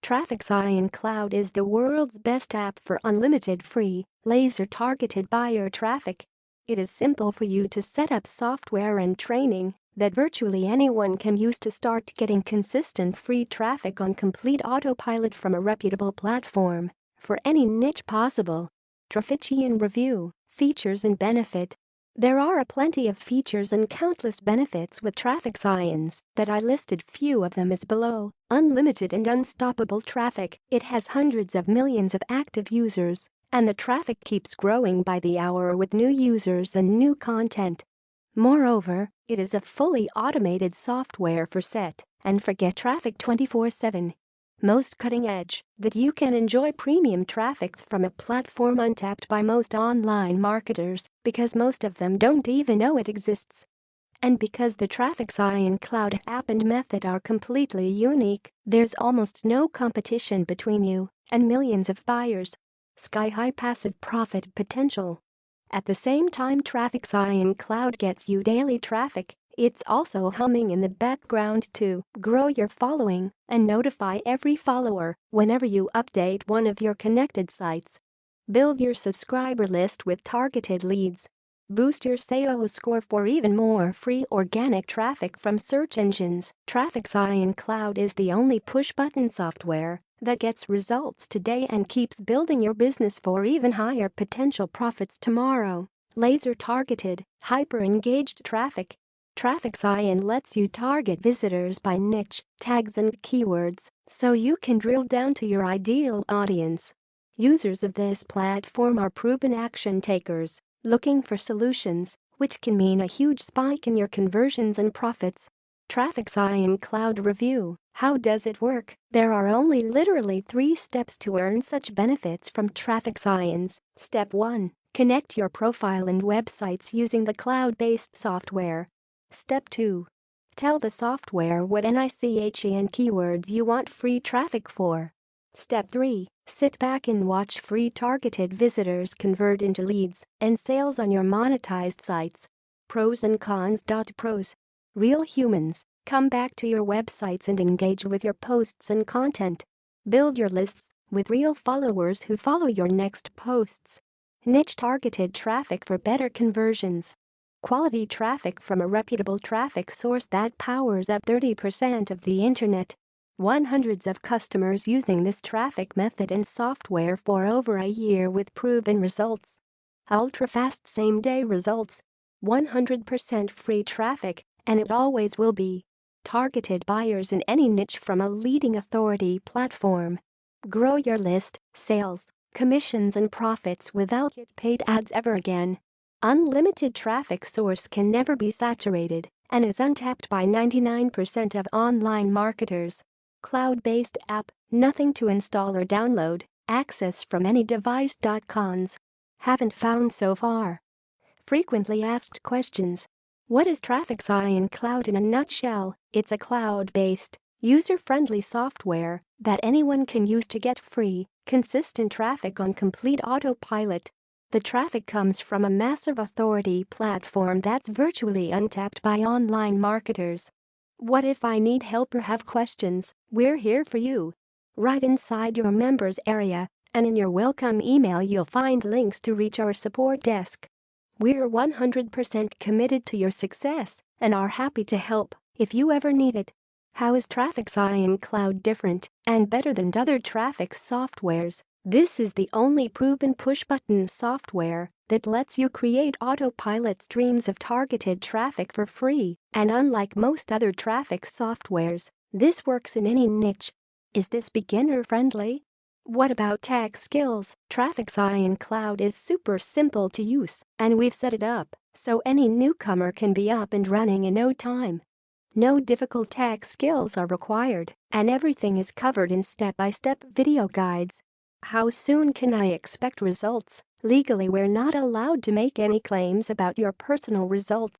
TrafficZion Cloud is the world's best app for unlimited free, laser-targeted buyer traffic. It is simple for you to set up software and training that virtually anyone can use to start getting consistent free traffic on complete autopilot from a reputable platform for any niche possible. TrafficZion Review, Features and Benefit. There are plenty of features and countless benefits with TrafficZions that I listed, few of them as below. Unlimited and unstoppable traffic. It has hundreds of millions of active users, and the traffic keeps growing by the hour with new users and new content. Moreover, it is a fully automated software for set and forget traffic 24/7. Most cutting edge, that you can enjoy premium traffic from a platform untapped by most online marketers because most of them don't even know it exists. And because the TrafficZion Cloud app and method are completely unique, there's almost no competition between you and millions of buyers. Sky-high passive profit potential. At the same time TrafficZion Cloud gets you daily traffic, it's also humming in the background to grow your following and notify every follower whenever you update one of your connected sites. Build your subscriber list with targeted leads. Boost your SEO score for even more free organic traffic from search engines. TrafficZion Cloud is the only push-button software that gets results today and keeps building your business for even higher potential profits tomorrow. Laser-targeted, hyper-engaged traffic. TrafficZion lets you target visitors by niche, tags and keywords, so you can drill down to your ideal audience. Users of this platform are proven action takers, looking for solutions, which can mean a huge spike in your conversions and profits. TrafficZion Cloud Review. How does it work? There are only literally 3 steps to earn such benefits from TrafficZions. Step 1. Connect your profile and websites using the cloud-based software. Step 2. Tell the software what niche and keywords you want free traffic for. Step 3. Sit back and watch free targeted visitors convert into leads and sales on your monetized sites. Pros and cons. Pros. Real humans come back to your websites and engage with your posts and content. Build your lists with real followers who follow your next posts. Niche targeted traffic for better conversions. Quality traffic from a reputable traffic source that powers up 30% of the internet. Hundreds of customers using this traffic method and software for over a year with proven results. Ultra-fast same-day results. 100% free traffic, and it always will be. Targeted buyers in any niche from a leading authority platform. Grow your list, sales, commissions and profits without paid ads ever again. Unlimited traffic source can never be saturated and is untapped by 99% of online marketers. Cloud-based app, nothing to install or download, access from any device. Cons. Haven't found so far. Frequently asked questions. What is TrafficZion Cloud in a nutshell? It's a cloud-based, user-friendly software that anyone can use to get free, consistent traffic on complete autopilot. The traffic comes from a massive authority platform that's virtually untapped by online marketers. What if I need help or have questions? We're here for you. Right inside your members area, and in your welcome email you'll find links to reach our support desk. We're 100% committed to your success and are happy to help if you ever need it. How is TrafficZion Cloud different and better than other traffic softwares? This is the only proven push-button software that lets you create autopilot streams of targeted traffic for free, and unlike most other traffic softwares, this works in any niche. Is this beginner-friendly? What about tech skills? TrafficZion Cloud is super simple to use, and we've set it up so any newcomer can be up and running in no time. No difficult tech skills are required, and everything is covered in step-by-step video guides. How soon can I expect results? Legally, we're not allowed to make any claims about your personal results.